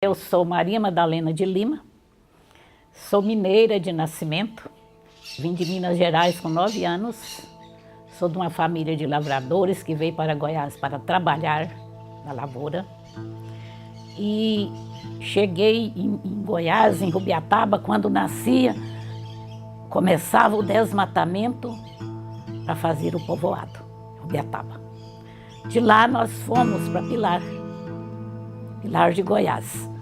Eu sou Maria Madalena de Lima, sou mineira de nascimento, vim de Minas Gerais com 9 anos, sou de uma família de lavradores que veio para Goiás para trabalhar na lavoura. E cheguei em Goiás, em Rubiataba, quando nascia, começava o desmatamento para fazer o povoado, Rubiataba. De lá nós fomos para Pilar de Goiás.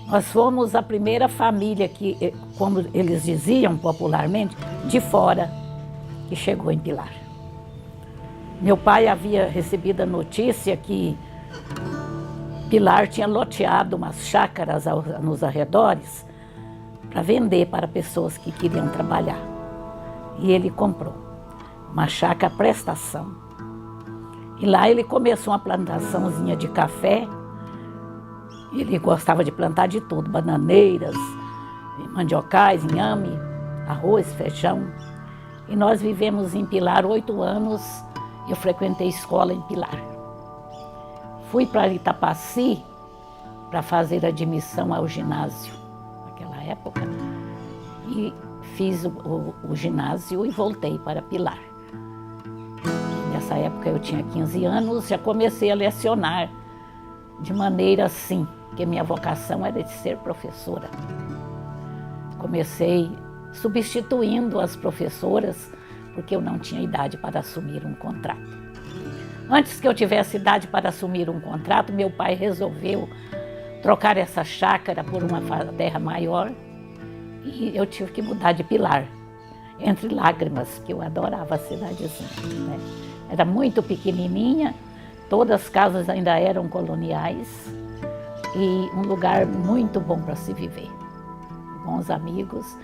Nós fomos a primeira família que, como eles diziam popularmente, de fora, que chegou em Pilar. Meu pai havia recebido a notícia que Pilar tinha loteado umas chácaras nos arredores para vender para pessoas que queriam trabalhar. E ele comprou uma chácara à prestação. E lá ele começou uma plantaçãozinha de café. Ele gostava de plantar de tudo, bananeiras, mandiocais, inhame, arroz, feijão. E nós vivemos em Pilar 8 anos, eu frequentei escola em Pilar. Fui para Itapaci para fazer admissão ao ginásio, naquela época, e fiz o ginásio e voltei para Pilar. E nessa época eu tinha 15 anos, já comecei a lecionar de maneira assim, porque minha vocação era de ser professora. Comecei substituindo as professoras, porque eu não tinha idade para assumir um contrato. Antes que eu tivesse idade para assumir um contrato, meu pai resolveu trocar essa chácara por uma terra maior e eu tive que mudar de Pilar, entre lágrimas, que eu adorava a cidadezinha, né? Era muito pequenininha, todas as casas ainda eram coloniais e um lugar muito bom para se viver. Bons amigos,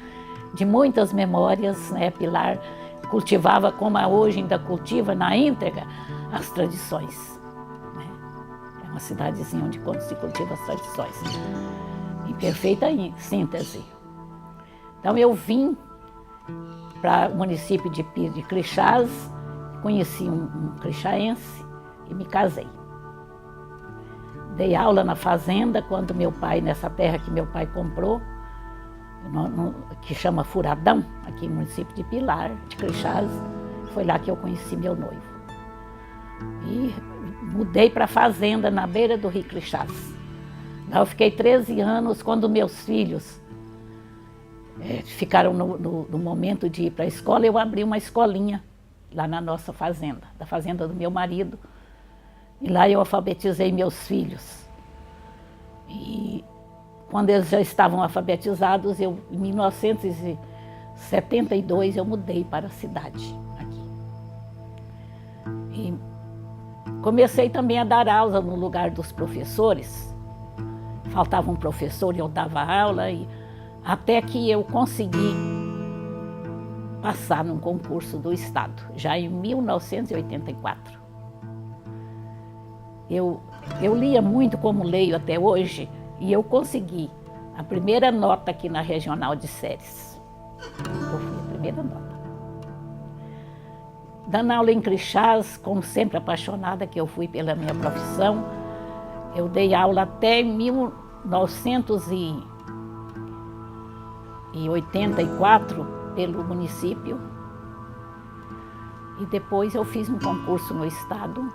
de muitas memórias, né? Pilar cultivava, como hoje ainda cultiva na íntegra, as tradições, né? É uma cidadezinha onde se cultiva as tradições, em perfeita síntese. Então eu vim para o município de Crixás, conheci um crixaense e me casei. Dei aula na fazenda quando meu pai, nessa terra que meu pai comprou, que chama Furadão, aqui no município de Pilar, de Crixás, foi lá que eu conheci meu noivo. E mudei para a fazenda na beira do rio Crixás. Lá eu fiquei 13 anos, quando meus filhos ficaram no momento de ir para a escola, eu abri uma escolinha lá na nossa fazenda, da fazenda do meu marido. E lá eu alfabetizei meus filhos. E quando eles já estavam alfabetizados, em 1972, eu mudei para a cidade, aqui. E comecei também a dar aula no lugar dos professores. Faltava um professor e eu dava aula, até que eu consegui passar num concurso do Estado, já em 1984. Eu lia muito, como leio até hoje, e eu consegui a primeira nota aqui na Regional de Séries. Eu fui a primeira nota. Dando aula em Crixás, como sempre apaixonada que eu fui pela minha profissão, eu dei aula até 1984 pelo município. E depois eu fiz um concurso no Estado.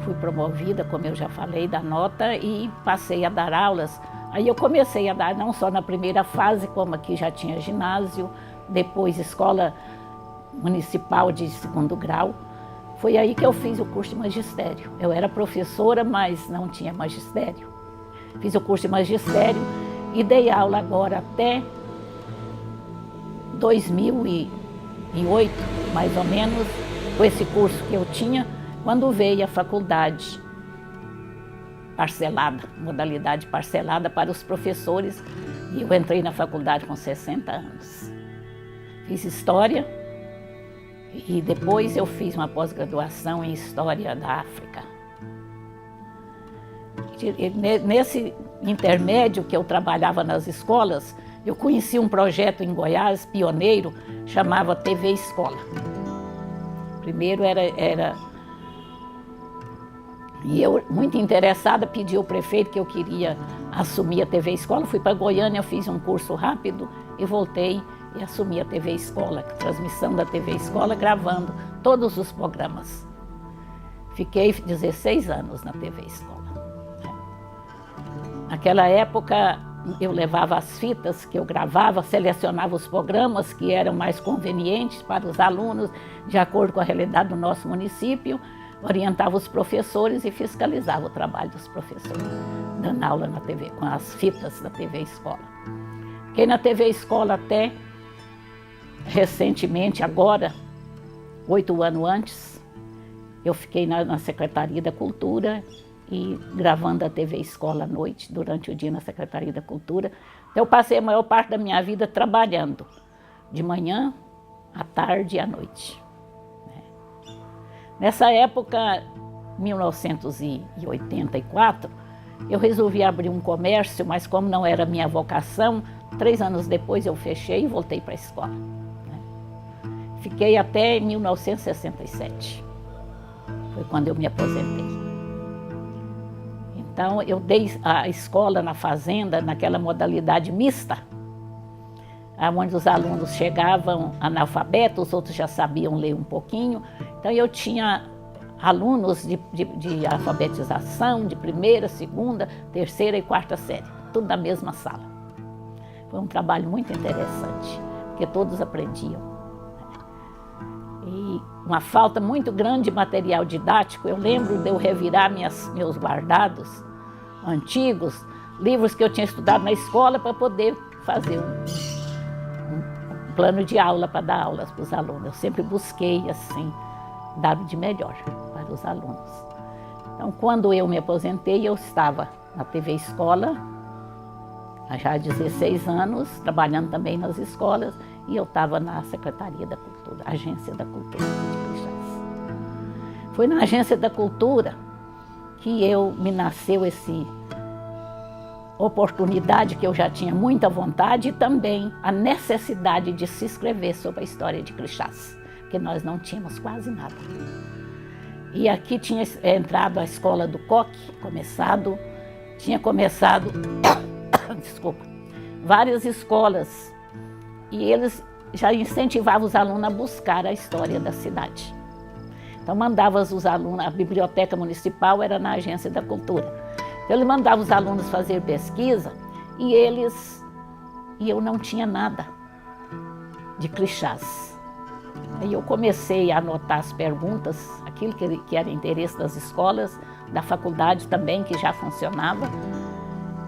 Fui promovida, como eu já falei, da nota, e passei a dar aulas. Aí eu comecei a dar não só na primeira fase, como aqui já tinha ginásio, depois escola municipal de 2º grau. Foi aí que eu fiz o curso de magistério. Eu era professora, mas não tinha magistério. Fiz o curso de magistério e dei aula agora até 2008, mais ou menos, com esse curso que eu tinha, quando veio a faculdade parcelada, modalidade parcelada para os professores, e eu entrei na faculdade com 60 anos. Fiz História e depois eu fiz uma pós-graduação em História da África. Nesse intermédio que eu trabalhava nas escolas, eu conheci um projeto em Goiás, pioneiro, chamava TV Escola. Primeiro era E eu, muito interessada, pedi ao prefeito que eu queria assumir a TV Escola. Fui para Goiânia, fiz um curso rápido e voltei e assumi a TV Escola, transmissão da TV Escola, gravando todos os programas. Fiquei 16 anos na TV Escola. Naquela época, eu levava as fitas que eu gravava, selecionava os programas que eram mais convenientes para os alunos, de acordo com a realidade do nosso município, orientava os professores e fiscalizava o trabalho dos professores, dando aula na TV, com as fitas da TV Escola. Fiquei na TV Escola até recentemente, agora, 8 anos antes, eu fiquei na Secretaria da Cultura e gravando a TV Escola à noite, durante o dia na Secretaria da Cultura. Então, eu passei a maior parte da minha vida trabalhando, de manhã, à tarde e à noite. Nessa época, 1984, eu resolvi abrir um comércio, mas como não era minha vocação, 3 anos depois eu fechei e voltei para a escola. Fiquei até 1967, foi quando eu me aposentei. Então, eu dei a escola na fazenda, naquela modalidade mista, onde os alunos chegavam analfabetos, os outros já sabiam ler um pouquinho. Então, eu tinha alunos de alfabetização, de primeira, segunda, terceira e quarta série, tudo na mesma sala. Foi um trabalho muito interessante, porque todos aprendiam. E uma falta muito grande de material didático. Eu lembro de eu revirar meus guardados antigos, livros que eu tinha estudado na escola para poder fazer um plano de aula para dar aulas para os alunos. Eu sempre busquei, assim, dar o de melhor para os alunos. Então, quando eu me aposentei, eu estava na TV Escola, já há 16 anos, trabalhando também nas escolas, e eu estava na Secretaria da Cultura, Agência da Cultura de Crixás. Foi na Agência da Cultura que me nasceu essa oportunidade, que eu já tinha muita vontade, e também a necessidade de se escrever sobre a história de Crixás, porque nós não tínhamos quase nada. E aqui tinha entrado a escola do Coque, tinha começado, desculpa, várias escolas, e eles já incentivavam os alunos a buscar a história da cidade. Então, mandava os alunos, a biblioteca municipal era na Agência da Cultura. Então, ele mandava os alunos fazer pesquisa e eu não tinha nada de Crixás. Aí eu comecei a anotar as perguntas, aquilo que era interesse das escolas, da faculdade também, que já funcionava,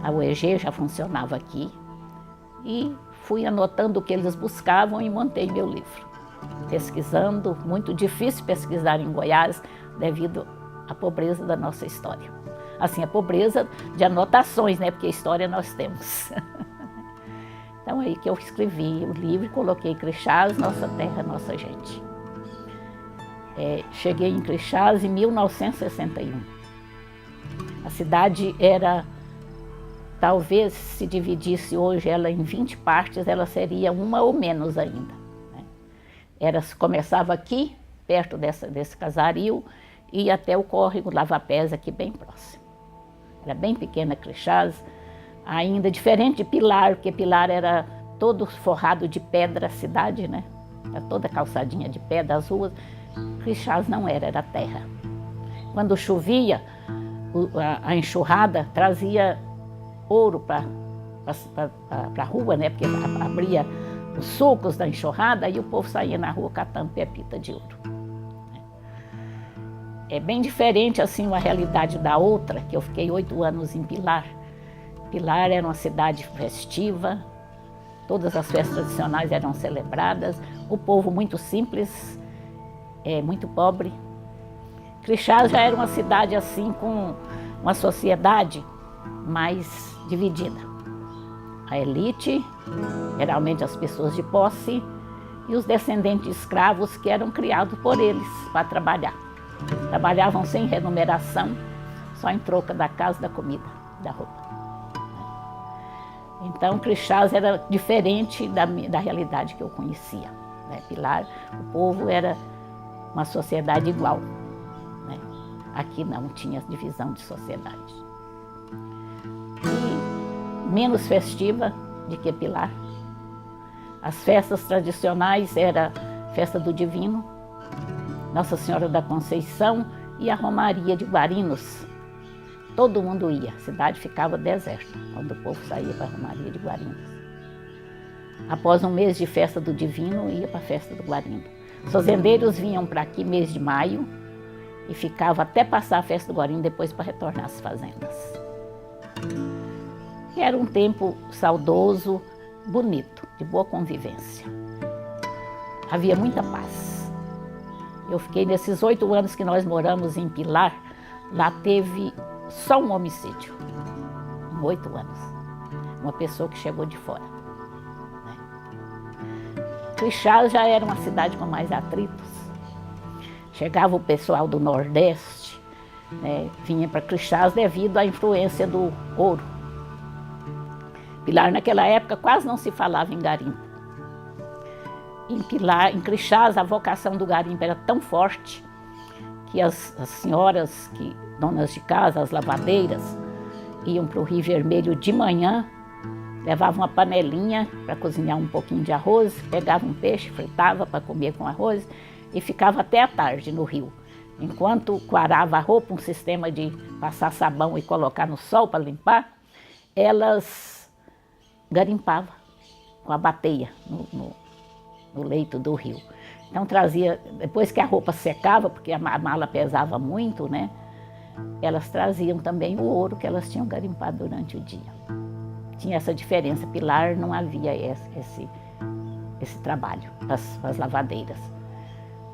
a UEG já funcionava aqui, e fui anotando o que eles buscavam e montei meu livro. Pesquisando, muito difícil pesquisar em Goiás devido à pobreza da nossa história. Assim, a pobreza de anotações, né? Porque história nós temos. Então, aí que eu escrevi o livro e coloquei Crixás, nossa terra, nossa gente. Cheguei em Crixás em 1961. A cidade era, talvez se dividisse hoje ela em 20 partes, ela seria uma ou menos ainda. Começava aqui, perto desse casario, e ia até o córrego Lava-Pés, aqui bem próximo. Era bem pequena Crixás, ainda diferente de Pilar, porque Pilar era todo forrado de pedra, a cidade, né? Era toda calçadinha de pedra, as ruas. Crixás não era terra. Quando chovia, a enxurrada trazia ouro para a rua, né? Porque abria os sulcos da enxurrada e o povo saía na rua catando pepita de ouro. É bem diferente assim a realidade da outra, que eu fiquei 8 anos em Pilar. Pilar era uma cidade festiva, todas as festas tradicionais eram celebradas, o povo muito simples, muito pobre. Crixás já era uma cidade assim com uma sociedade mais dividida. A elite, geralmente as pessoas de posse, e os descendentes de escravos que eram criados por eles para trabalhar. Trabalhavam sem remuneração, só em troca da casa, da comida, da roupa. Então, Crixás era diferente da realidade que eu conhecia. Pilar, o povo era uma sociedade igual. Aqui não tinha divisão de sociedade. E menos festiva do que Pilar. As festas tradicionais eram a Festa do Divino, Nossa Senhora da Conceição e a Romaria de Guarinos. Todo mundo ia, a cidade ficava deserta quando o povo saía para a Romaria de Guarinos. Após um mês de Festa do Divino, ia para a Festa do Guarindo. Os fazendeiros vinham para aqui mês de maio e ficavam até passar a Festa do Guarindo, depois para retornar às fazendas. E era um tempo saudoso, bonito, de boa convivência. Havia muita paz. Eu fiquei nesses 8 anos que nós moramos em Pilar, lá teve só um homicídio, em 8 anos. Uma pessoa que chegou de fora. Crixás já era uma cidade com mais atritos. Chegava o pessoal do Nordeste, né, vinha para Crixás devido à influência do ouro. Pilar naquela época quase não se falava em garimpo. Em Crixás a vocação do garimpo era tão forte que as senhoras, donas de casa, as lavadeiras, iam para o Rio Vermelho de manhã, levavam uma panelinha para cozinhar um pouquinho de arroz, pegavam um peixe, fritava para comer com arroz e ficava até a tarde no rio. Enquanto quarava a roupa, um sistema de passar sabão e colocar no sol para limpar, elas garimpavam com a bateia no leito do rio. Então trazia, depois que a roupa secava, porque a mala pesava muito, né? Elas traziam também o ouro que elas tinham garimpado durante o dia. Tinha essa diferença. Pilar não havia esse trabalho, as lavadeiras.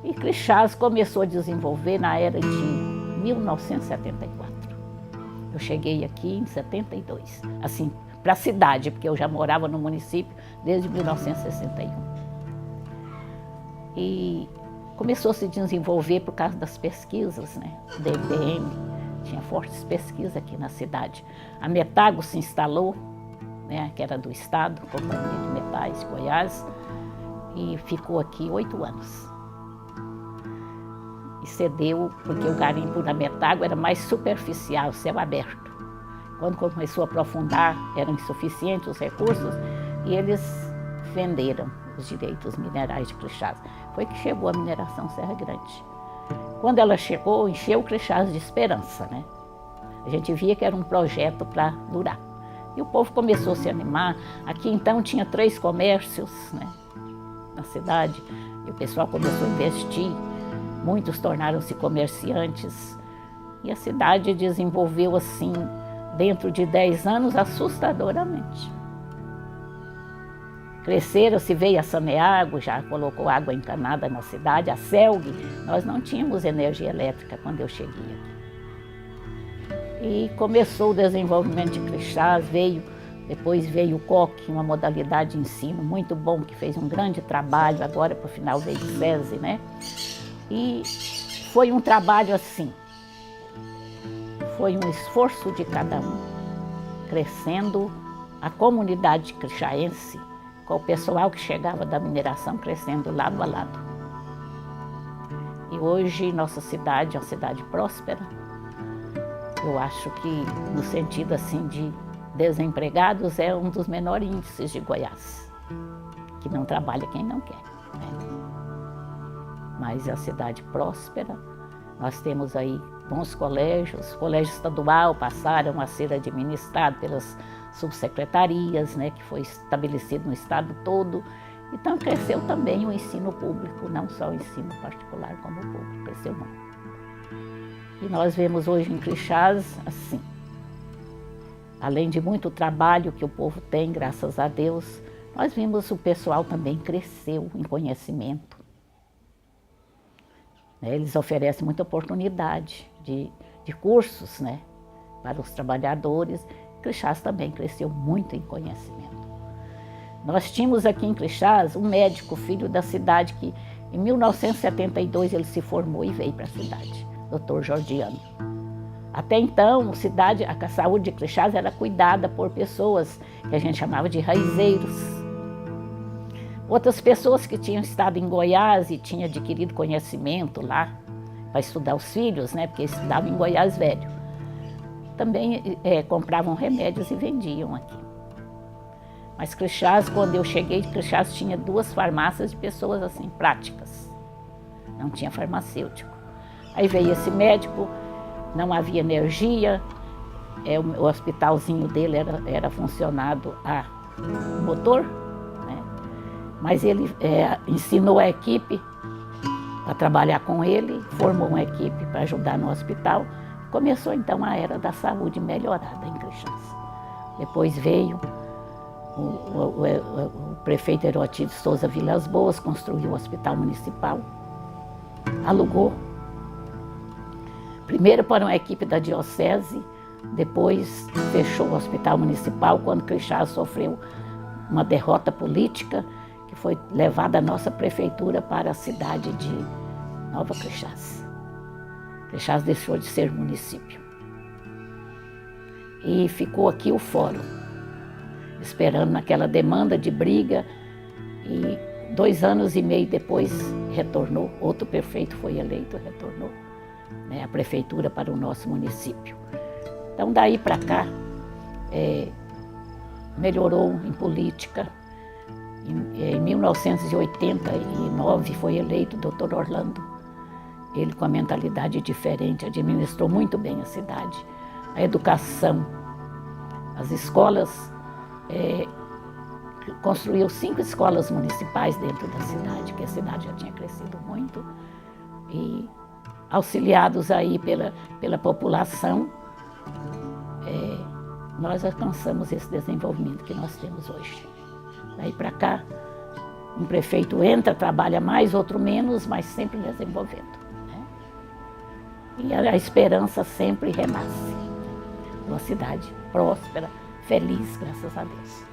E Crixás começou a desenvolver na era de 1974. Eu cheguei aqui em 72, assim, para a cidade, porque eu já morava no município desde 1961. E começou a se desenvolver por causa das pesquisas, né? O DPM tinha fortes pesquisas aqui na cidade. A Metago se instalou, né, que era do Estado, Companhia de Metais de Goiás, e ficou aqui 8 anos. E cedeu, porque o garimpo da Metago era mais superficial, céu aberto. Quando começou a aprofundar, eram insuficientes os recursos, e eles venderam os direitos minerais de Crixás. Foi que chegou a mineração Serra Grande. Quando ela chegou, encheu Crixás de esperança, né? A gente via que era um projeto para durar. E o povo começou a se animar. Aqui então tinha 3 comércios, né, na cidade, e o pessoal começou a investir. Muitos tornaram-se comerciantes. E a cidade desenvolveu assim, dentro de 10 anos, assustadoramente. Cresceram-se, veio a Saneago, já colocou água encanada na cidade, a Celg. Nós não tínhamos energia elétrica quando eu cheguei aqui. E começou o desenvolvimento de Crixás, depois veio o COC, uma modalidade de ensino muito bom, que fez um grande trabalho, agora para o final veio o SESI, né? E foi um trabalho assim, foi um esforço de cada um, crescendo a comunidade crixaense, com o pessoal que chegava da mineração crescendo lado a lado. E hoje nossa cidade é uma cidade próspera. Eu acho que no sentido assim de desempregados é um dos menores índices de Goiás, que não trabalha quem não quer, né? Mas é a cidade próspera. Nós temos aí bons colégios, o colégio estadual passaram a ser administrado pelas subsecretarias, né, que foi estabelecido no estado todo. Então cresceu também o ensino público, não só o ensino particular como o público, cresceu muito. E nós vemos hoje em Crixás assim, além de muito trabalho que o povo tem, graças a Deus, nós vimos o pessoal também cresceu em conhecimento. Eles oferecem muita oportunidade de cursos, né, para os trabalhadores. Crixás também cresceu muito em conhecimento. Nós tínhamos aqui em Crixás um médico, filho da cidade, que em 1972 ele se formou e veio para a cidade, Dr. Jordiano. Até então, a saúde de Crixás era cuidada por pessoas que a gente chamava de raizeiros. Outras pessoas que tinham estado em Goiás e tinham adquirido conhecimento lá, para estudar os filhos, né? Porque estudavam em Goiás Velho. Também compravam remédios e vendiam aqui. Mas Crixás, quando eu cheguei, Crixás tinha 2 farmácias de pessoas assim, práticas. Não tinha farmacêutico. Aí veio esse médico, não havia energia, o hospitalzinho dele era funcionado a motor, né? Mas ele ensinou a equipe a trabalhar com ele, formou uma equipe para ajudar no hospital. Começou então a era da saúde melhorada em Crixás. Depois veio o prefeito Herotides Souza Vilas Boas, construiu o hospital municipal, alugou. Primeiro para uma equipe da diocese, depois fechou o hospital municipal quando Crixás sofreu uma derrota política, que foi levada a nossa prefeitura para a cidade de Nova Crixás. Crixás deixou de ser município. E ficou aqui o fórum, esperando naquela demanda de briga, e 2 anos e meio depois retornou, outro prefeito foi eleito, retornou, né, a prefeitura para o nosso município. Então daí para cá, melhorou em política. Em 1989 foi eleito o Dr. Orlando. Ele, com a mentalidade diferente, administrou muito bem a cidade. A educação, as escolas, construiu 5 escolas municipais dentro da cidade, que a cidade já tinha crescido muito, e auxiliados aí pela população, nós alcançamos esse desenvolvimento que nós temos hoje. Daí para cá, um prefeito entra, trabalha mais, outro menos, mas sempre desenvolvendo, né? E a esperança sempre renasce. Uma cidade próspera, feliz, graças a Deus.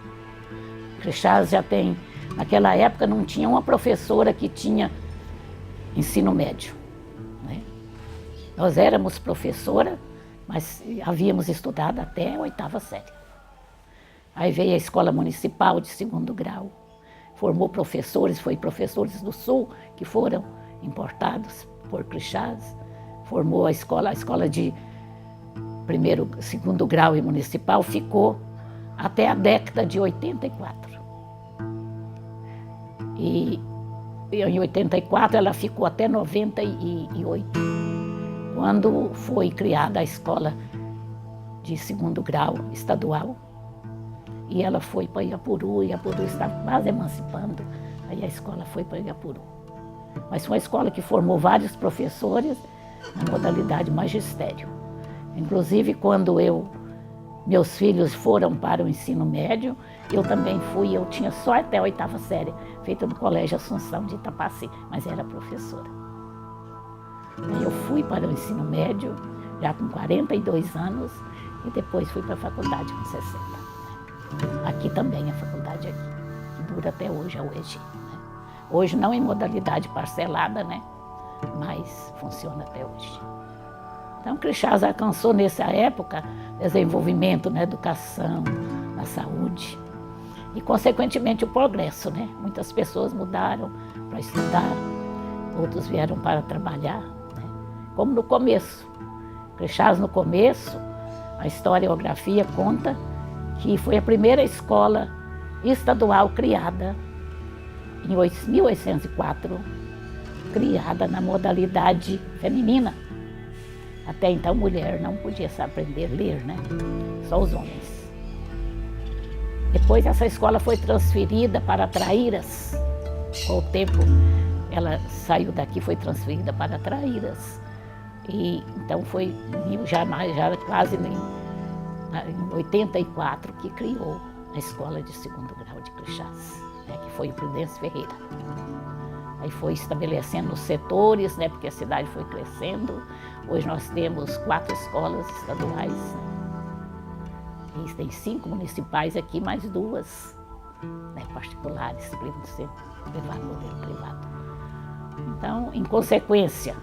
Crixás já tem, naquela época não tinha uma professora que tinha ensino médio, né? Nós éramos professora, mas havíamos estudado até a 8ª série. Aí veio a escola municipal de 2º grau, formou professores, foi professores do Sul que foram importados por Crixás, formou a escola de 1º, 2º grau e municipal, ficou até a década de 84. E em 84 ela ficou até 98. Quando foi criada a escola de 2º grau estadual, e ela foi para Iapuru, e Iapuru estava quase emancipando, aí a escola foi para Iapuru. Mas foi uma escola que formou vários professores na modalidade magistério. Inclusive, quando meus filhos foram para o ensino médio, eu também fui, eu tinha só até a 8ª série, feita no Colégio Assunção de Itapaci, mas era professora. Aí eu fui para o ensino médio, já com 42 anos, e depois fui para a faculdade com 60. Aqui também, a faculdade aqui, que dura até hoje, a UEG. Né? Hoje não em modalidade parcelada, né? Mas funciona até hoje. Então, Crixás alcançou nessa época desenvolvimento na educação, na saúde e, consequentemente, o progresso, né? Muitas pessoas mudaram para estudar, outros vieram para trabalhar, né? Como no começo. Crixás, no começo, a historiografia conta que foi a primeira escola estadual criada em 1804, criada na modalidade feminina. Até então, mulher não podia aprender a ler, né? Só os homens. Depois, essa escola foi transferida para Traíras. Com o tempo, ela saiu daqui, foi transferida para Traíras. E então foi já quase em 84 que criou a escola de 2º grau de Crixás, né, que foi o Prudêncio Ferreira. Aí foi estabelecendo os setores, né, porque a cidade foi crescendo. Hoje nós temos 4 escolas estaduais, né, e tem 5 municipais aqui, mais 2, né, particulares, modelo privado. Então, em consequência,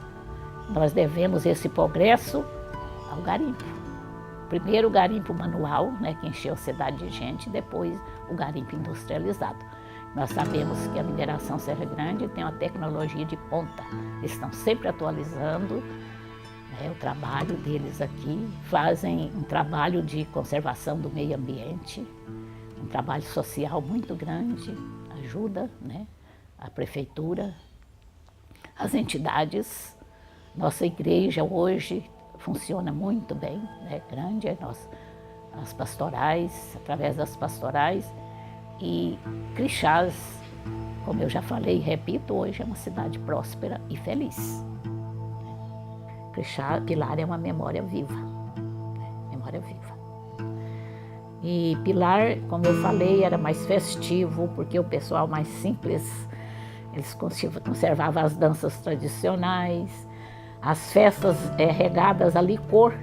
nós devemos esse progresso ao garimpo. Primeiro o garimpo manual, né, que encheu a cidade de gente, depois o garimpo industrializado, Nós sabemos que a mineração Serra Grande tem uma tecnologia de ponta. Eles estão sempre atualizando, né, o trabalho deles aqui, fazem um trabalho de conservação do meio ambiente, um trabalho social muito grande, ajuda, né, a prefeitura, as entidades. Nossa igreja hoje funciona muito bem, né, grande, as pastorais, através das pastorais. E Crixás, como eu já falei e repito, hoje é uma cidade próspera e feliz. Crixás, Pilar é uma memória viva, memória viva. E Pilar, como eu falei, era mais festivo, porque o pessoal mais simples, eles conservavam as danças tradicionais, as festas regadas a licor.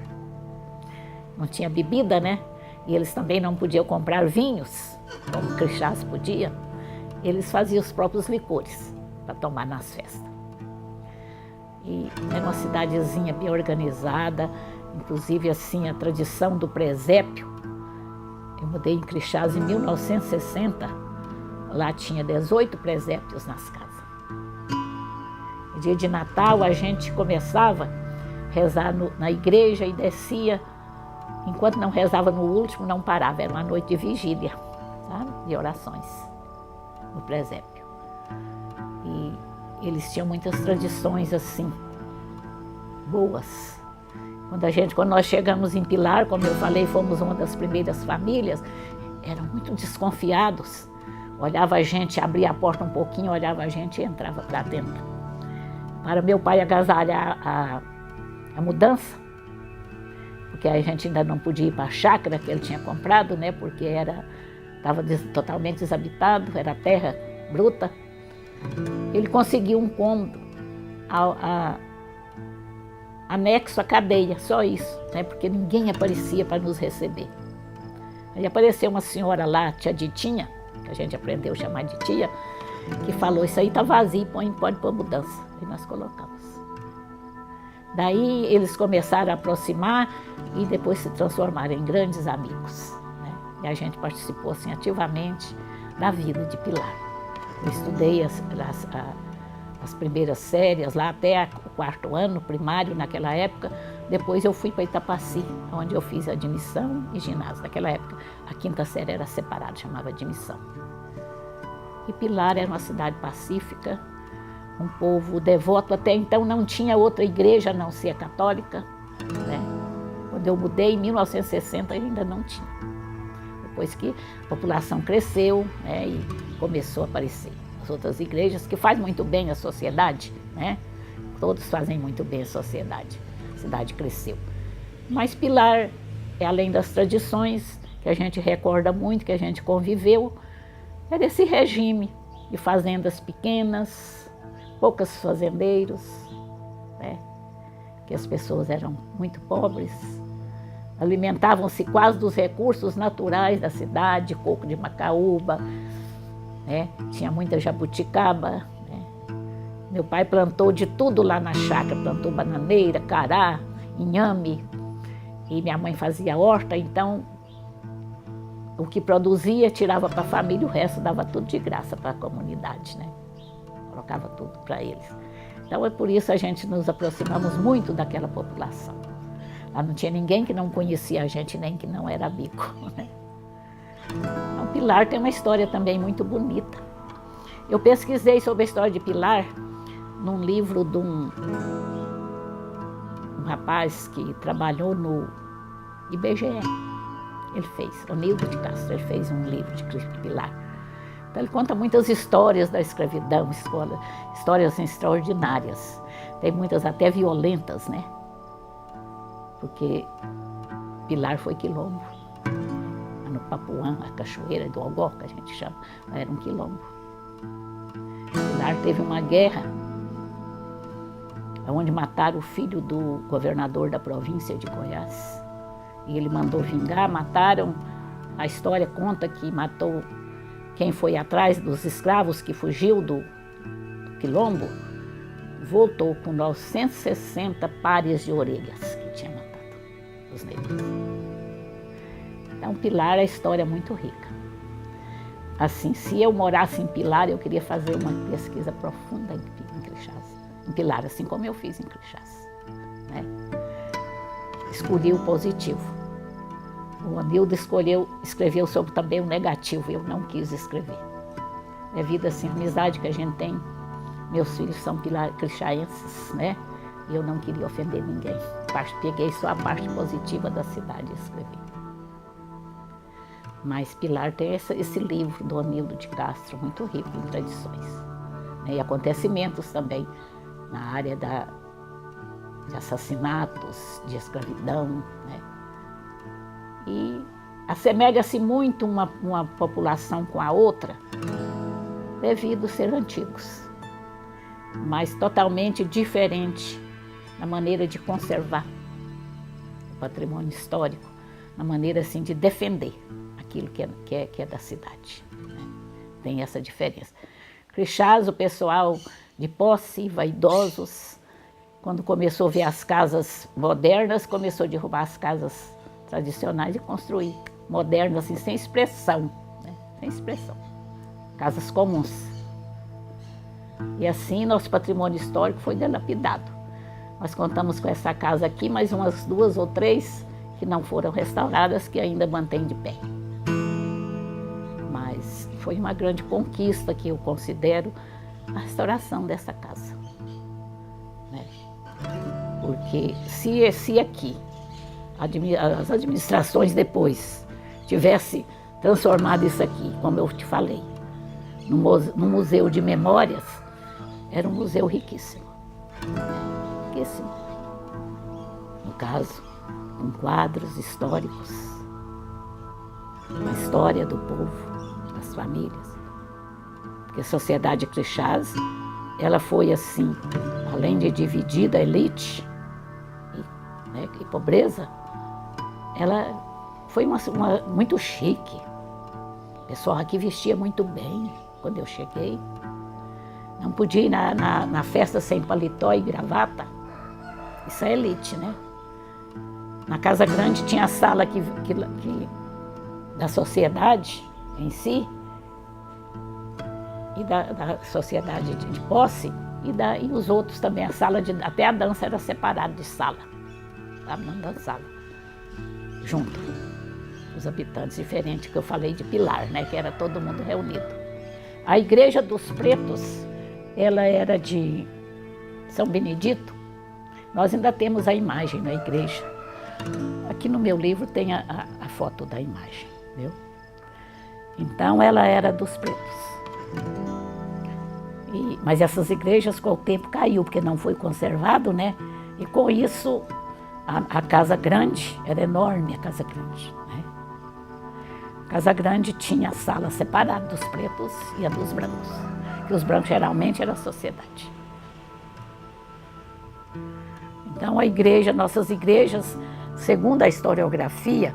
Não tinha bebida, né? E eles também não podiam comprar vinhos, como Crixás podia. Eles faziam os próprios licores para tomar nas festas. E era uma cidadezinha bem organizada, inclusive assim a tradição do presépio. Eu mudei em Crixás em 1960, lá tinha 18 presépios nas casas. No dia de Natal a gente começava a rezar na igreja e descia. Enquanto não rezava no último, não parava, era uma noite de vigília, sabe? De orações no presépio. E eles tinham muitas tradições assim, boas. Quando nós chegamos em Pilar, como eu falei, fomos uma das primeiras famílias, eram muito desconfiados. Olhava a gente, abria a porta um pouquinho, olhava a gente e entrava para dentro. Para meu pai agasalhar a mudança, porque a gente ainda não podia ir para a chácara que ele tinha comprado, né? Porque estava totalmente desabitado, era terra bruta. Ele conseguiu um cômodo anexo à cadeia, só isso, né? Porque ninguém aparecia para nos receber. Aí apareceu uma senhora lá, tia Ditinha, que a gente aprendeu a chamar de tia, que falou, isso aí está vazio, pode pôr mudança. E nós colocamos. Daí eles começaram a aproximar e depois se transformaram em grandes amigos, né? E a gente participou assim, ativamente da vida de Pilar. Eu estudei as primeiras séries lá até o 4º ano primário naquela época. Depois eu fui para Itapaci, onde eu fiz admissão e ginásio. Naquela época a 5ª série era separada, chamava admissão. E Pilar era uma cidade pacífica, um povo devoto. Até então não tinha outra igreja a não ser católica, né? Quando eu mudei em 1960 ainda não tinha. Depois que a população cresceu, né, e começou a aparecer as outras igrejas, que faz muito bem à sociedade, né? Todos fazem muito bem à sociedade. A cidade cresceu. Mas Pilar, além das tradições que a gente recorda muito, que a gente conviveu, é desse regime de fazendas pequenas, poucos fazendeiros, né? Que as pessoas eram muito pobres, alimentavam-se quase dos recursos naturais da cidade, coco de macaúba, né? Tinha muita jabuticaba, né? Meu pai plantou de tudo lá na chácara, plantou bananeira, cará, inhame, e minha mãe fazia horta, então o que produzia tirava para a família, o resto dava tudo de graça para a comunidade, né? Colocava tudo para eles. Então é por isso que a gente nos aproximamos muito daquela população. Lá não tinha ninguém que não conhecia a gente, nem que não era amigo, né? Então, Pilar tem uma história também muito bonita. Eu pesquisei sobre a história de Pilar num livro de um rapaz que trabalhou no IBGE. Ele fez, o Nildo de Castro, ele fez um livro de Pilar. Então ele conta muitas histórias da escravidão, histórias extraordinárias. Tem muitas até violentas, né? Porque Pilar foi quilombo. No Papuã, a cachoeira do Algó, que a gente chama, era um quilombo. Pilar teve uma guerra, onde mataram o filho do governador da província de Goiás. E ele mandou vingar, mataram. A história conta que matou quem foi atrás dos escravos que fugiu do quilombo, voltou com 960 pares de orelhas que tinha matado os negros. Então, Pilar é uma história muito rica. assim, se eu morasse em Pilar, eu queria fazer uma pesquisa profunda em Crixás. Em Pilar, assim como eu fiz em Crixás, né? Escolhi o positivo. O Anildo escreveu sobre também o negativo, eu não quis escrever. Devido assim, a amizade que a gente tem, meus filhos são crixaenses, né? E eu não queria ofender ninguém. Peguei só a parte positiva da cidade e escrevi. Mas Pilar tem esse livro do Anildo de Castro, muito rico em tradições, né? E acontecimentos também na área de assassinatos, de escravidão, né? E assemelha-se muito uma população com a outra, devido a ser antigos, mas totalmente diferente na maneira de conservar o patrimônio histórico, na maneira assim de defender aquilo que é da cidade, né? Tem essa diferença. Crixás, o pessoal de posse, vaidosos, quando começou a ver as casas modernas, começou a derrubar as casas tradicionais e construir modernas, assim, sem expressão, né? Sem expressão. Casas comuns. E assim nosso patrimônio histórico foi dilapidado. Nós contamos com essa casa aqui, mais umas 2 ou 3 que não foram restauradas, que ainda mantém de pé. Mas foi uma grande conquista que eu considero a restauração dessa casa, né? Porque se aqui as administrações depois tivesse transformado isso aqui, como eu te falei, num museu de memórias, era um museu riquíssimo. Riquíssimo. No caso, com quadros históricos, a história do povo, das famílias. Porque a sociedade Crixás, ela foi assim, além de dividida a elite e pobreza, ela foi muito chique. O pessoal aqui vestia muito bem quando eu cheguei. Não podia ir na festa sem paletó e gravata. Isso é elite, né? Na Casa Grande tinha a sala da sociedade em si, e da sociedade de posse, e os outros também. A sala até a dança era separada de sala. Sabe? Não dançava junto. Os habitantes, diferente que eu falei de Pilar, né? Que era todo mundo reunido. A Igreja dos Pretos, ela era de São Benedito. Nós ainda temos a imagem na igreja. Aqui no meu livro tem a foto da imagem, viu? Então ela era dos pretos. Mas essas igrejas com o tempo caiu, porque não foi conservado, né? E com isso a Casa Grande, era enorme a Casa Grande, né? A Casa Grande tinha a sala separada dos pretos e a dos brancos, que os brancos geralmente era a sociedade. Então a igreja, nossas igrejas, segundo a historiografia,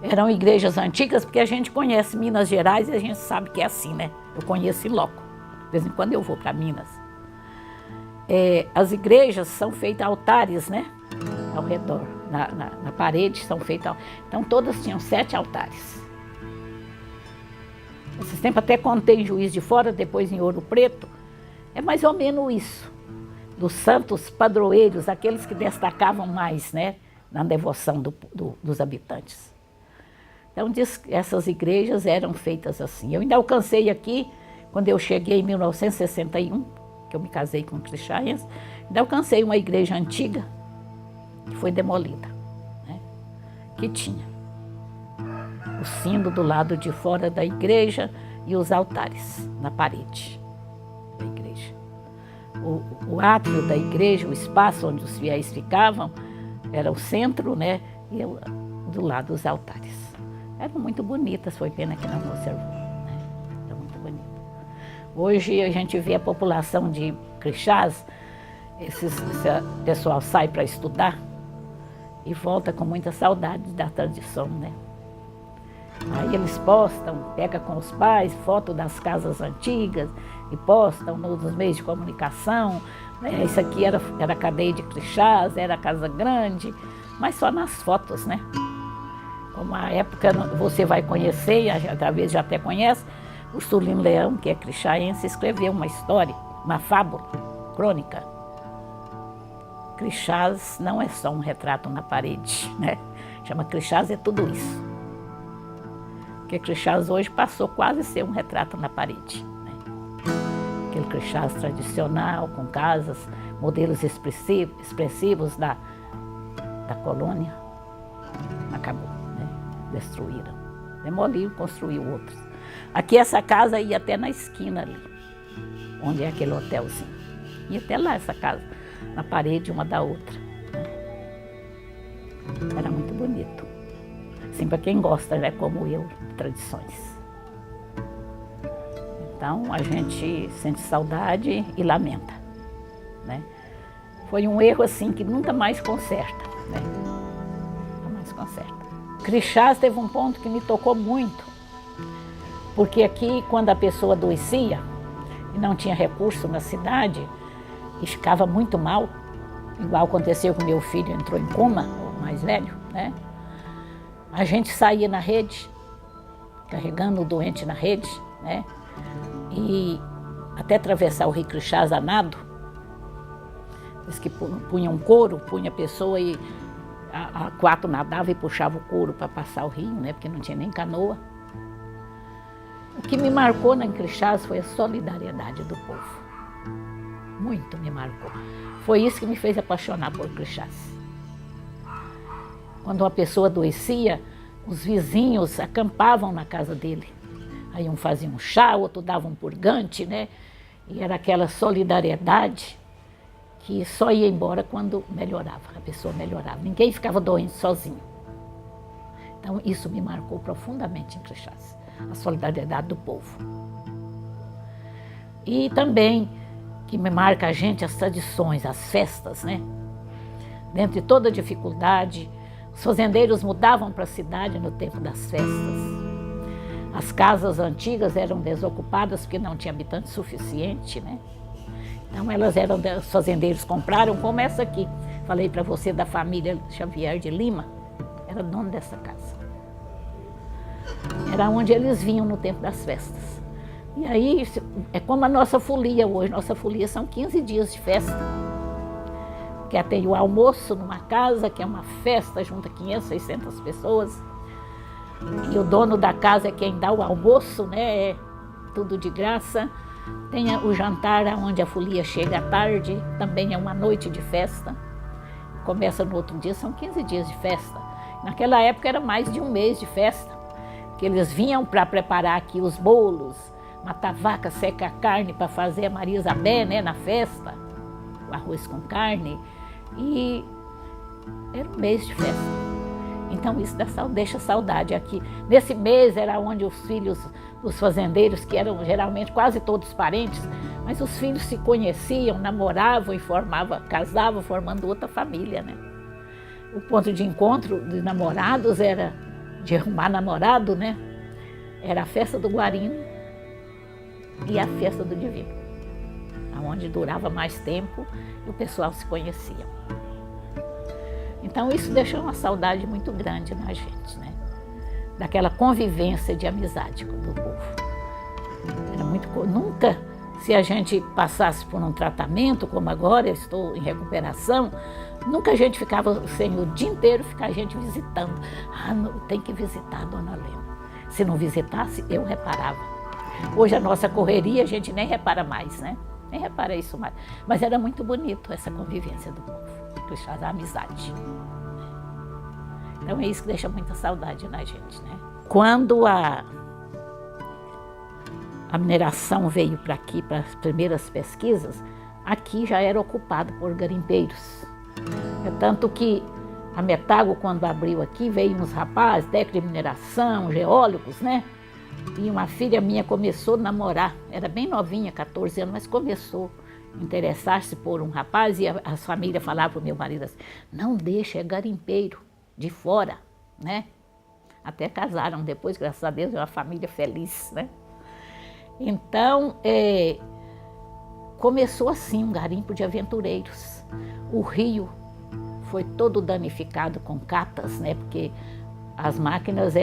eram igrejas antigas, porque a gente conhece Minas Gerais e a gente sabe que é assim, né? Eu conheço em loco. De vez em quando eu vou para Minas. As igrejas são feitas altares, né? Ao redor, na parede são feitos. Então todas tinham 7 altares. Esses tempos até contei em Juiz de Fora, depois em Ouro Preto. É mais ou menos isso. Dos santos padroeiros, aqueles que destacavam mais, né? Na devoção dos habitantes. Então diz que essas igrejas eram feitas assim. Eu ainda alcancei aqui, quando eu cheguei em 1961, que eu me casei com crixaense, ainda alcancei uma igreja antiga, que foi demolida, né? Que tinha o sino do lado de fora da igreja e os altares na parede da igreja. O átrio da igreja, o espaço onde os fiéis ficavam, era o centro, né? E do lado os altares. Eram muito bonitas, foi pena que não conservou, né? Era muito bonita. Hoje a gente vê a população de Crixás, esse pessoal sai para estudar e volta com muita saudade da tradição, né? Aí eles postam, pegam com os pais, foto das casas antigas e postam nos meios de comunicação. Né? Isso aqui era a cadeia de Crixás, era a Casa Grande, mas só nas fotos, né? Como a época você vai conhecer, talvez já até conhece, Ursulino Leão, que é crixaense, escreveu uma história, uma fábula, crônica. Crixás não é só um retrato na parede, né? Chama Crixás é tudo isso. Porque Crixás hoje passou quase a ser um retrato na parede, né? Aquele Crixás tradicional, com casas, modelos expressivos da colônia, acabou, né? Destruíram. Demoliu, construiu outros. Aqui essa casa ia até na esquina ali, onde é aquele hotelzinho. Ia até lá essa casa, na parede uma da outra, né? Era muito bonito. Assim, para quem gosta, né, como eu, de tradições. Então a gente sente saudade e lamenta, né? Foi um erro assim que nunca mais conserta, né? Nunca mais conserta. Crixás teve um ponto que me tocou muito, porque aqui quando a pessoa adoecia e não tinha recurso na cidade e ficava muito mal, igual aconteceu com meu filho, entrou em coma, o mais velho, né? A gente saía na rede, carregando o doente na rede, né? E até atravessar o rio Crixás a nado, diz que punha um couro, punha a pessoa e a quatro nadava e puxava o couro para passar o rio, né? Porque não tinha nem canoa. O que me marcou na Crixás foi a solidariedade do povo. Muito me marcou. Foi isso que me fez apaixonar por Crixás. Quando uma pessoa adoecia, os vizinhos acampavam na casa dele. Aí um fazia um chá, outro dava um purgante, né? E era aquela solidariedade que só ia embora quando melhorava, a pessoa melhorava. Ninguém ficava doente sozinho. Então isso me marcou profundamente em Crixás, a solidariedade do povo. E também que me marca a gente as tradições, as festas, né? Dentro de toda dificuldade, os fazendeiros mudavam para a cidade no tempo das festas. As casas antigas eram desocupadas porque não tinha habitante suficiente, né? Então elas eram, os fazendeiros compraram, como essa aqui. Falei para você da família Xavier de Lima, era dono dessa casa. Era onde eles vinham no tempo das festas. E aí é como a nossa folia hoje. Nossa folia são 15 dias de festa. Que tem o almoço numa casa, que é uma festa, junta 500, 600 pessoas. E o dono da casa é quem dá o almoço, né? É tudo de graça. Tem o jantar, onde a folia chega à tarde, também é uma noite de festa. Começa no outro dia, são 15 dias de festa. Naquela época era mais de um mês de festa, porque eles vinham para preparar aqui os bolos, matar vaca, secar carne para fazer a Maria Isabel, né, na festa, o arroz com carne, e era um mês de festa. Então isso deixa saudade aqui. Nesse mês era onde os filhos dos fazendeiros, que eram geralmente quase todos parentes, mas os filhos se conheciam, namoravam e casavam, formando outra família, né? O ponto de encontro de namorados era, de arrumar namorado, né? Era a festa do Guarino e a festa do Divino, onde durava mais tempo e o pessoal se conhecia. Então isso deixou uma saudade muito grande na gente, né? Daquela convivência de amizade do povo. Era muito, nunca, se a gente passasse por um tratamento, como agora, eu estou em recuperação, nunca a gente ficava sem o dia inteiro ficar a gente visitando. Tem que visitar a dona Lema. Se não visitasse, eu reparava. Hoje a nossa correria a gente nem repara mais, né? Nem repara isso mais. Mas era muito bonito essa convivência do povo. Crixás, a amizade. Então é isso que deixa muita saudade na gente, né? Quando a mineração veio para aqui, para as primeiras pesquisas, aqui já era ocupado por garimpeiros. É tanto que a Metago, quando abriu aqui, veio uns rapazes, técnicos de mineração, geólogos, né? E uma filha minha começou a namorar, era bem novinha, 14 anos, mas começou interessar-se por um rapaz, e as famílias falavam para o meu marido assim, não deixa, é garimpeiro, de fora, né? Até casaram depois, graças a Deus, é uma família feliz, né? Então, começou assim um garimpo de aventureiros. O rio foi todo danificado com catas, né? Porque as máquinas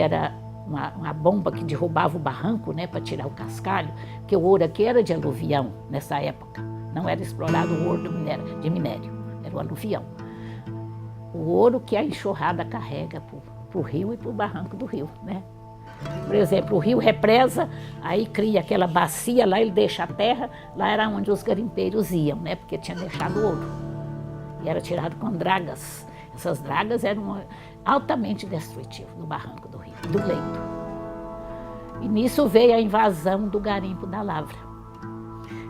uma bomba que derrubava o barranco, né, para tirar o cascalho, porque o ouro aqui era de aluvião nessa época, não era explorado o ouro de minério, era o aluvião. O ouro que a enxurrada carrega para o rio e para o barranco do rio, né? Por exemplo, o rio represa, aí cria aquela bacia, lá ele deixa a terra, lá era onde os garimpeiros iam, né? Porque tinha deixado ouro. E era tirado com dragas. Essas dragas eram altamente destrutivas do barranco do rio, do leito. E nisso veio a invasão do garimpo da Lavra.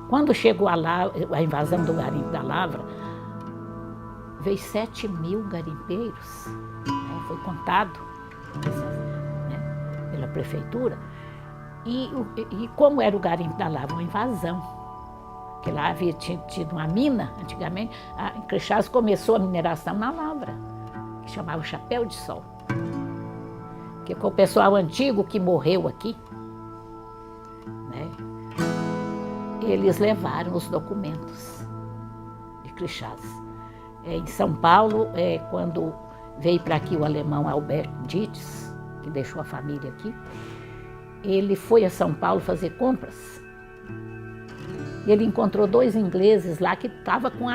Quando chegou a invasão do garimpo da Lavra, veio 7.000 garimpeiros, né? Foi contado, né, pela prefeitura. E como era o garimpo da Lavra? Uma invasão. Porque lá havia tido uma mina, antigamente. Em Crixás começou a mineração na Lavra, que chamava Chapéu de Sol. Que com o pessoal antigo que morreu aqui, né, eles levaram os documentos de Crixás. Em São Paulo, quando veio para aqui o alemão Albert Dietz, que deixou a família aqui, ele foi a São Paulo fazer compras. Ele encontrou 2 ingleses lá que estavam com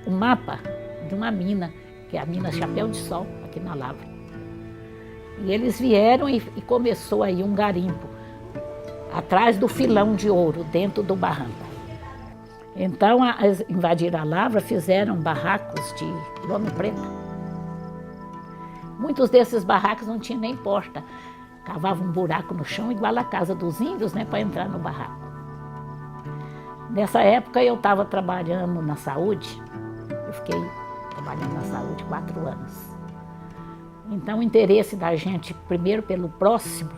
um mapa de uma mina, que é a mina Chapéu de Sol, aqui na Lavra. E eles vieram e começou aí um garimpo, atrás do filão de ouro, dentro do barranco. Então, invadiram a Lavra, fizeram barracos de lona preta. Muitos desses barracos não tinham nem porta. Cavavam um buraco no chão, igual a casa dos índios, né, para entrar no barraco. Nessa época, eu estava trabalhando na saúde. Eu fiquei trabalhando na saúde 4 anos. Então, o interesse da gente, primeiro pelo próximo,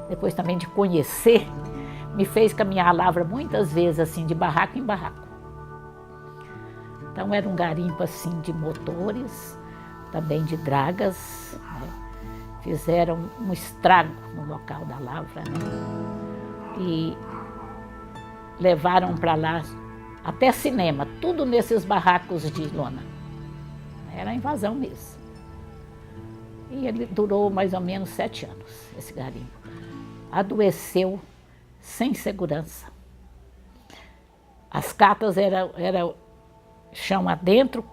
depois também de conhecer, me fez caminhar a Lavra muitas vezes, assim, de barraco em barraco. Então, era um garimpo, assim, de motores, também de dragas, né? Fizeram um estrago no local da Lavra, né? E levaram para lá até cinema, tudo nesses barracos de lona. Era a invasão mesmo. E ele durou mais ou menos 7 anos, esse garimpo. Adoeceu sem segurança. As catas eram chão adentro,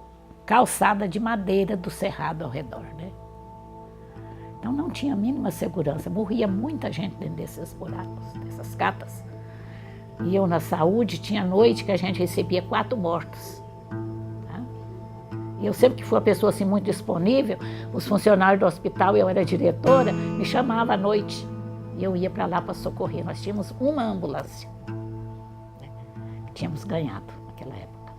calçada de madeira do cerrado ao redor, né? Então não tinha a mínima segurança, morria muita gente dentro desses buracos, dessas catas. E eu na saúde, tinha noite que a gente recebia 4 mortos. Tá? E eu sempre que fui uma pessoa assim muito disponível, os funcionários do hospital, eu era diretora, me chamavam à noite. E eu ia para lá para socorrer. Nós tínhamos uma ambulância, né, que tínhamos ganhado naquela época,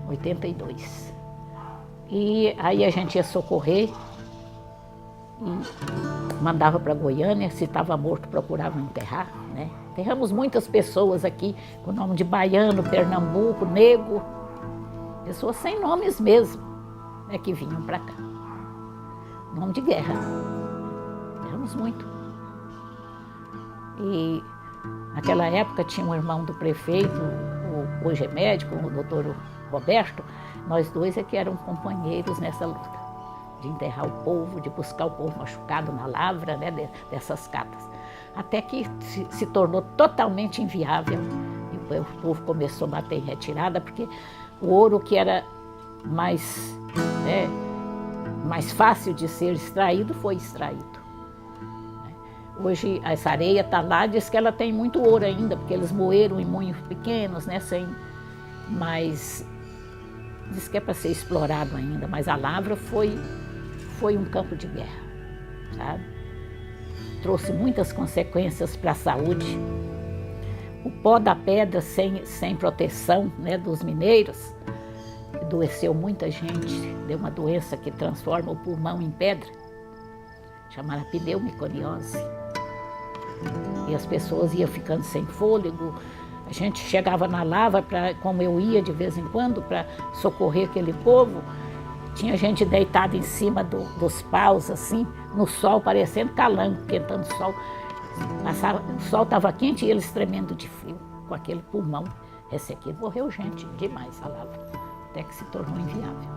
82. E aí a gente ia socorrer e mandava para Goiânia, se estava morto procuravam enterrar, né? Enterramos muitas pessoas aqui com o nome de baiano, Pernambuco, nego, pessoas sem nomes mesmo, né, que vinham para cá. Nome de guerra. Enterramos muito. E naquela época tinha um irmão do prefeito, hoje é médico, o doutor Roberto, nós 2 é que eram companheiros nessa luta, de enterrar o povo, de buscar o povo machucado na Lavra, né, dessas catas. Até que se tornou totalmente inviável e o povo começou a bater em retirada, porque o ouro que era mais, né, mais fácil de ser extraído foi extraído. Hoje essa areia está lá, diz que ela tem muito ouro ainda, porque eles moeram em moinhos pequenos, né, mas diz que é para ser explorado ainda, mas a Lavra foi um campo de guerra, sabe? Trouxe muitas consequências para a saúde. O pó da pedra sem proteção, né, dos mineiros, adoeceu muita gente, deu uma doença que transforma o pulmão em pedra, chamada pneumoconiose. E as pessoas iam ficando sem fôlego. A gente chegava na Lavra, como eu ia de vez em quando, para socorrer aquele povo, tinha gente deitada em cima dos paus, assim, no sol, parecendo calango, quentando o sol. O sol estava quente e eles tremendo de frio, com aquele pulmão ressequido. Morreu gente demais a Lavra, até que se tornou inviável.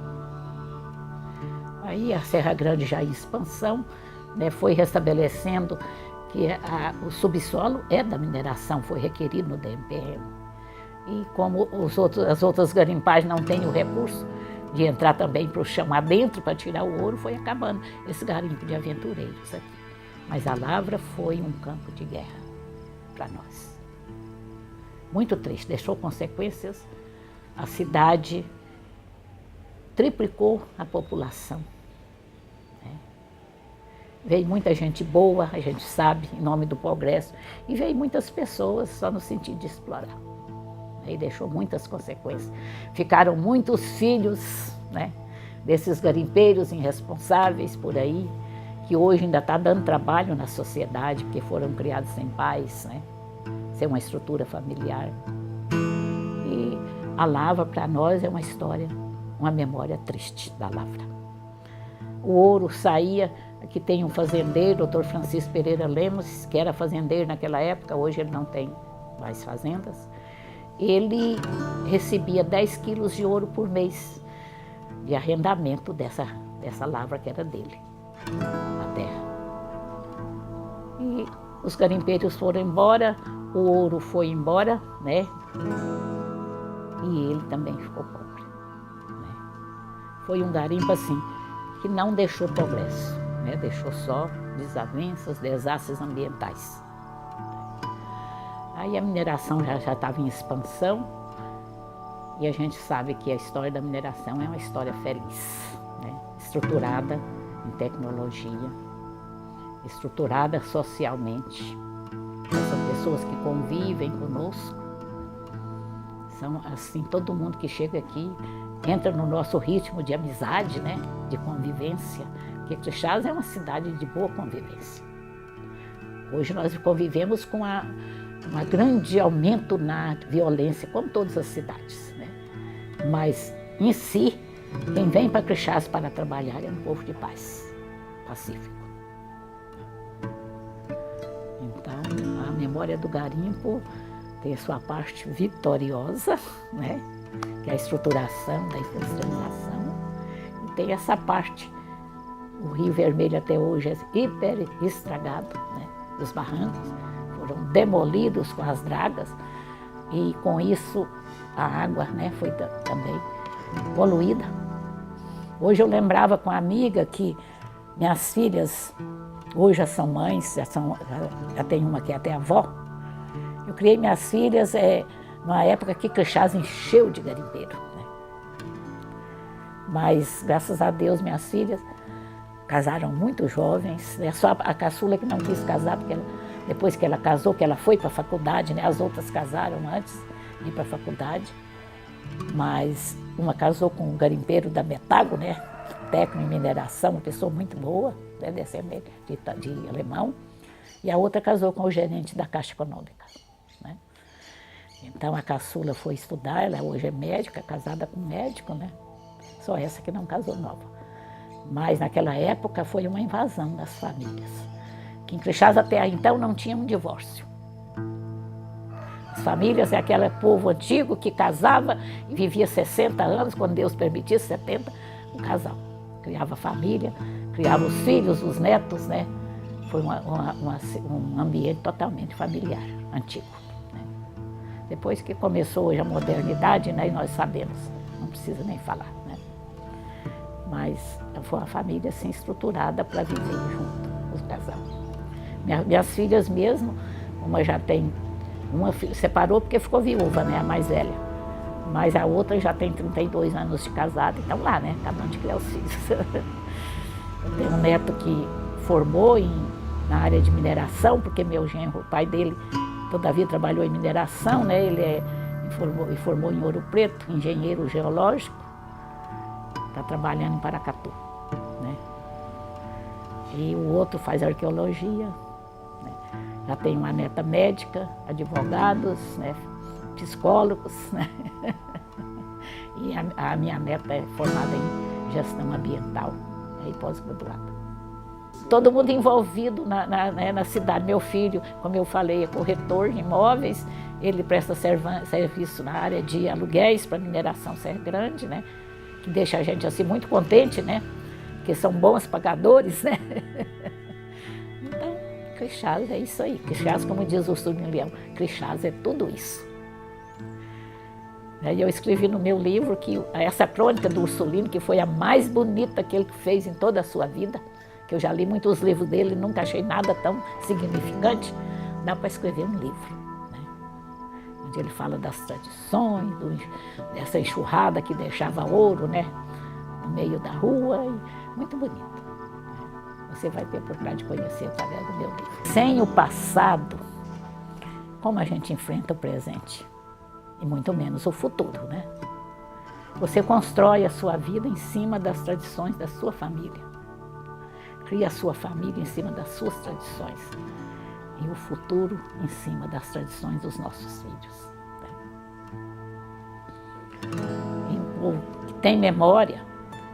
Aí a Serra Grande já em expansão, né, foi restabelecendo que o subsolo é da mineração, foi requerido no DMPM. E como as outras garimpagens não têm o recurso de entrar também para o chão adentro para tirar o ouro, foi acabando esse garimpo de aventureiros aqui. Mas a Lavra foi um campo de guerra para nós. Muito triste, deixou consequências. A cidade triplicou a população. Né? Veio muita gente boa, a gente sabe, em nome do progresso, e veio muitas pessoas só no sentido de explorar. E deixou muitas consequências. Ficaram muitos filhos, né, desses garimpeiros irresponsáveis por aí, que hoje ainda está dando trabalho na sociedade, porque foram criados sem pais, né, sem uma estrutura familiar. E a Lavra, para nós, é uma história, uma memória triste da Lavra. O ouro saía, aqui tem um fazendeiro, Dr. Francisco Pereira Lemos, que era fazendeiro naquela época, hoje ele não tem mais fazendas. Ele recebia 10 quilos de ouro por mês de arrendamento dessa lavra que era dele, a terra. E os garimpeiros foram embora, o ouro foi embora, né? E ele também ficou pobre. Né? Foi um garimpo assim, que não deixou progresso, né? Deixou só desavenças, desastres ambientais. Aí a mineração já estava em expansão e a gente sabe que a história da mineração é uma história feliz, né? Estruturada em tecnologia, estruturada socialmente. São pessoas que convivem conosco, são assim, todo mundo que chega aqui entra no nosso ritmo de amizade, né? De convivência, porque Crixás é uma cidade de boa convivência. Hoje nós convivemos com um grande aumento na violência, como todas as cidades, né? Mas, em si, quem vem para Crixás para trabalhar é um povo de paz, pacífico. Então, a memória do garimpo tem a sua parte vitoriosa, né? Que é a estruturação da industrialização, e tem essa parte, o Rio Vermelho até hoje é hiper estragado, né? Os barrancos foram demolidos com as dragas e com isso a água, né, foi também poluída. Hoje eu lembrava com uma amiga que minhas filhas hoje já são mães, já tem uma que é até avó. Eu criei minhas filhas numa época que Crixás encheu de garimpeiro. Né? Mas graças a Deus minhas filhas casaram muito jovens, é só a caçula que não quis casar, porque depois que ela casou, que ela foi para a faculdade, né? As outras casaram antes de ir para a faculdade, mas uma casou com um garimpeiro da Metago, né? Técnico em mineração, uma pessoa muito boa, né? Descendente de alemão, e a outra casou com o gerente da Caixa Econômica. Né? Então a caçula foi estudar, ela hoje é médica, casada com um médico, né? Só essa que não casou nova. Mas naquela época foi uma invasão das famílias. Que em Crixás até então não tinha um divórcio. As famílias é aquele povo antigo que casava e vivia 60 anos, quando Deus permitisse, 70, um casal. Criava família, criava os filhos, os netos, né? Foi um ambiente totalmente familiar, antigo. Né? Depois que começou hoje a modernidade, né? E nós sabemos, não precisa nem falar. Né? Mas foi uma família assim estruturada para viver junto, os casais. Minhas filhas mesmo, uma já tem, uma separou porque ficou viúva, né, a mais velha. Mas a outra já tem 32 anos de casada, então lá, né, acabando de criar os filhos. Eu tenho um neto que formou na área de mineração, porque meu genro, o pai dele, toda a vida trabalhou em mineração, né, ele formou em Ouro Preto, engenheiro geológico, está trabalhando em Paracatu. Né. E o outro faz arqueologia. Já tem uma neta médica, advogados, né, psicólogos, né? E a minha neta é formada em gestão ambiental, e pós-graduada. Todo mundo envolvido na cidade. Meu filho, como eu falei, é corretor de imóveis, ele presta serviço na área de aluguéis para mineração Serra Grande, né? Que deixa a gente assim muito contente, né? Porque são bons pagadores, né? Crixás é isso aí. Crixás, como diz o Surubim Leão, Crixás é tudo isso. E eu escrevi no meu livro que essa crônica do Ursulino, que foi a mais bonita que ele fez em toda a sua vida, que eu já li muitos livros dele e nunca achei nada tão significante, dá para escrever um livro, né? Onde ele fala das tradições, dessa enxurrada que deixava ouro, né, no meio da rua, e muito bonito. Você vai ter a oportunidade de conhecer através do meu livro. Sem o passado, como a gente enfrenta o presente? E muito menos o futuro, né? Você constrói a sua vida em cima das tradições da sua família. Cria a sua família em cima das suas tradições. E o futuro em cima das tradições dos nossos filhos. E um povo que tem memória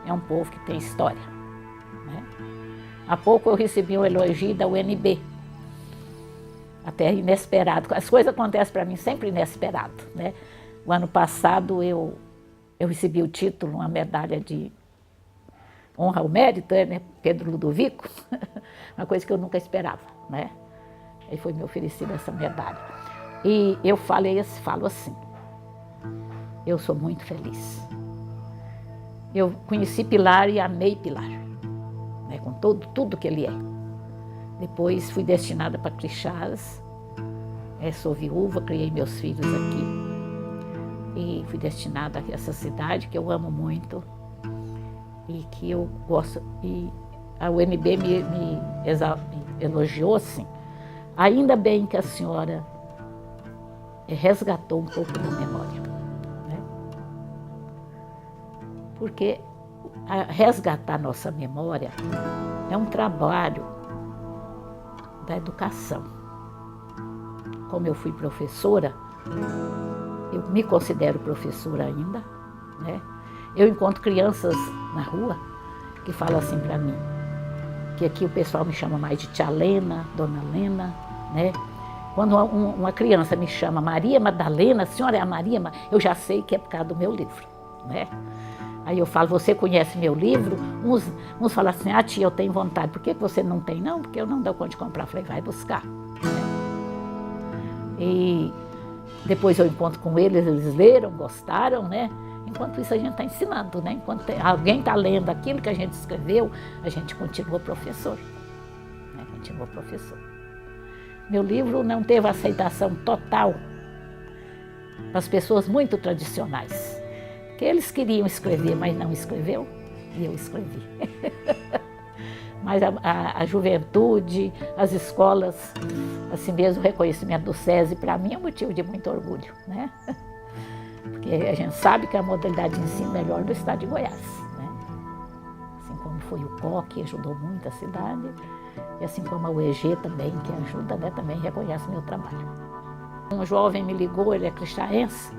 é um povo que tem história, né? Há pouco eu recebi um elogio da UNB. Até inesperado. As coisas acontecem para mim sempre inesperado, né? O ano passado eu recebi o título, uma medalha de honra ao mérito, né? Pedro Ludovico, uma coisa que eu nunca esperava, né? Aí foi me oferecida essa medalha. E eu falo assim, eu sou muito feliz. Eu conheci Pilar e amei Pilar, né? Com tudo que ele é. Depois fui destinada para Crixás, sou viúva, criei meus filhos aqui e fui destinada a essa cidade que eu amo muito e que eu gosto. E a UNB me elogiou assim, ainda bem que a senhora resgatou um pouco da memória, né? Porque resgatar nossa memória é um trabalho da educação. Como eu fui professora, eu me considero professora ainda, né? Eu encontro crianças na rua que falam assim para mim, que aqui o pessoal me chama mais de tia Lena, dona Lena, né? Quando uma criança me chama Maria Madalena, a senhora é a Maria, eu já sei que é por causa do meu livro, né? Aí eu falo, você conhece meu livro? Uns falam assim, tia, eu tenho vontade. Por que você não tem? Não, porque eu não dou conta de comprar. Eu falei, vai buscar. E depois eu encontro com eles leram, gostaram, né? Enquanto isso a gente está ensinando, né? Enquanto alguém está lendo aquilo que a gente escreveu, a gente continua professor, né? Continua professor. Meu livro não teve aceitação total para as pessoas muito tradicionais. Que eles queriam escrever, mas não escreveu, e eu escrevi. Mas a juventude, as escolas, assim mesmo, o reconhecimento do SESI, para mim é um motivo de muito orgulho, né? Porque a gente sabe que é a modalidade de ensino melhor do estado de Goiás, né? Assim como foi o COC, que ajudou muito a cidade, e assim como a UEG também, que ajuda, né? Também reconhece o meu trabalho. Um jovem me ligou, ele é crixaense,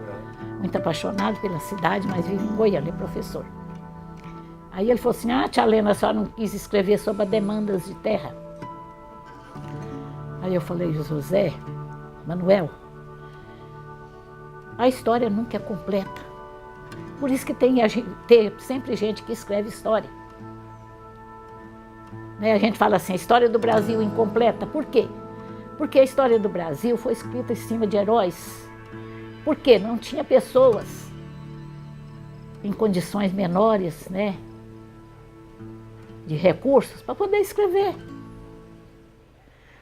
muito apaixonado pela cidade, mas vive em Goiânia, é professor. Aí ele falou assim, tia Lena, a senhora não quis escrever sobre as demandas de terra? Aí eu falei, José, Manuel, a história nunca é completa. Por isso que tem sempre gente que escreve história. Né? A gente fala assim, a história do Brasil incompleta. Por quê? Porque a história do Brasil foi escrita em cima de heróis. Por quê? Não tinha pessoas em condições menores, né, de recursos para poder escrever.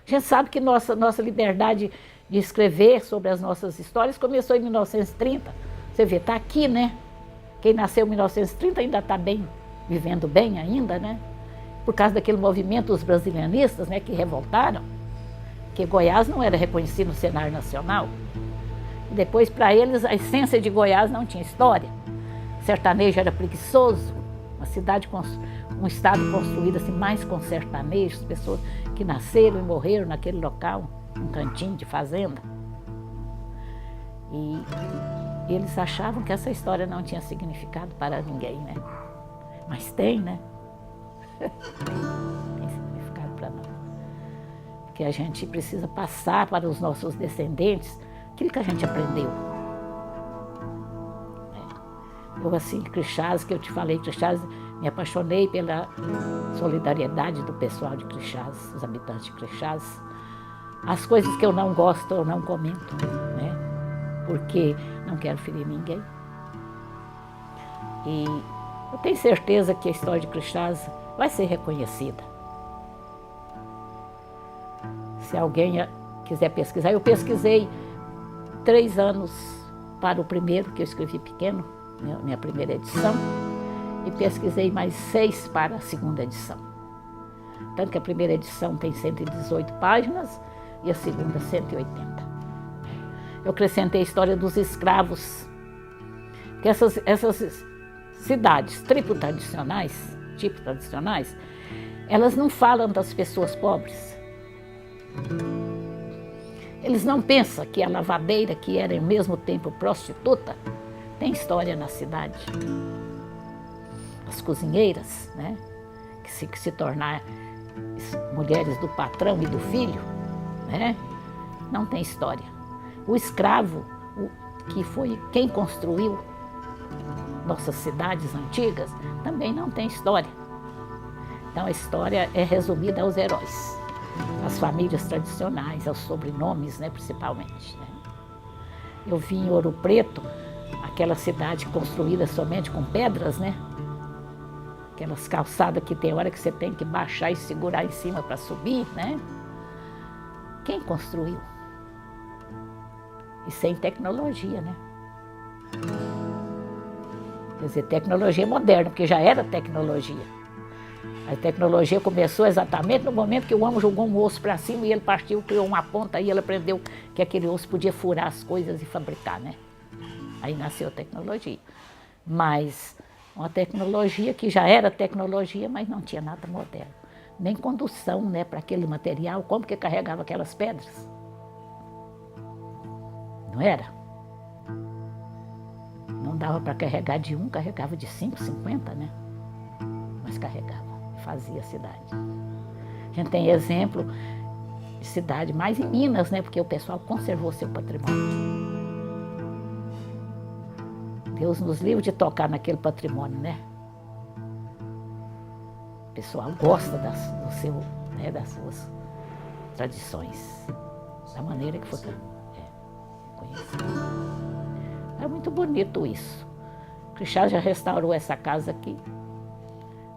A gente sabe que nossa liberdade de escrever sobre as nossas histórias começou em 1930. Você vê, está aqui, né? Quem nasceu em 1930 ainda está bem, vivendo bem ainda, né? Por causa daquele movimento dos brasilianistas, né, que revoltaram, que Goiás não era reconhecido no cenário nacional. E depois, para eles, a essência de Goiás não tinha história. O sertanejo era preguiçoso, um estado construído assim, mais com sertanejos, pessoas que nasceram e morreram naquele local, um cantinho de fazenda. E eles achavam que essa história não tinha significado para ninguém, né? Mas tem, né? Tem significado para nós. Porque a gente precisa passar para os nossos descendentes aquilo que a gente aprendeu. Eu, assim, Crixás, que eu te falei, Crixás Me apaixonei pela solidariedade do pessoal de Crixás, os habitantes de Crixás. As coisas que eu não gosto, eu não comento, né? Porque não quero ferir ninguém. E eu tenho certeza que a história de Crixás vai ser reconhecida. Se alguém quiser pesquisar, eu pesquisei 3 anos para o primeiro, que eu escrevi pequeno, minha primeira edição, e pesquisei mais 6 para a segunda edição. Tanto que a primeira edição tem 118 páginas e a segunda 180. Eu acrescentei a história dos escravos, que essas cidades tipo tradicionais, elas não falam das pessoas pobres. Eles não pensam que a lavadeira, que era ao mesmo tempo prostituta, tem história na cidade. As cozinheiras, né, que se tornaram mulheres do patrão e do filho, né, não tem história. O escravo, que foi quem construiu nossas cidades antigas, também não tem história. Então a história é resumida aos heróis, às famílias tradicionais, aos sobrenomes, né, principalmente. Né. Eu vi em Ouro Preto, aquela cidade construída somente com pedras, né? Aquelas calçadas que tem hora que você tem que baixar e segurar em cima para subir, né? Quem construiu? E sem tecnologia, né? Quer dizer, tecnologia moderna, porque já era tecnologia. A tecnologia começou exatamente no momento que o homem jogou um osso para cima e ele partiu, criou uma ponta e ele aprendeu que aquele osso podia furar as coisas e fabricar, né? Aí nasceu a tecnologia. Mas uma tecnologia que já era tecnologia, mas não tinha nada moderno. Nem condução, né, para aquele material, como que carregava aquelas pedras? Não era? Não dava para carregar de 1, carregava de 5, 50, né? Mas carregava, fazia a cidade. A gente tem exemplo de cidade mais em Minas, né? Porque o pessoal conservou seu patrimônio. Deus nos livre de tocar naquele patrimônio, né? O pessoal gosta das suas tradições, da maneira que foi conhecida. É muito bonito isso. Crixás já restaurou essa casa aqui.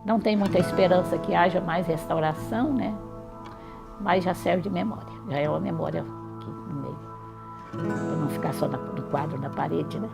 Não tem muita esperança que haja mais restauração, né? Mas já serve de memória. Já é uma memória aqui no meio. Para não ficar só no quadro na parede, né?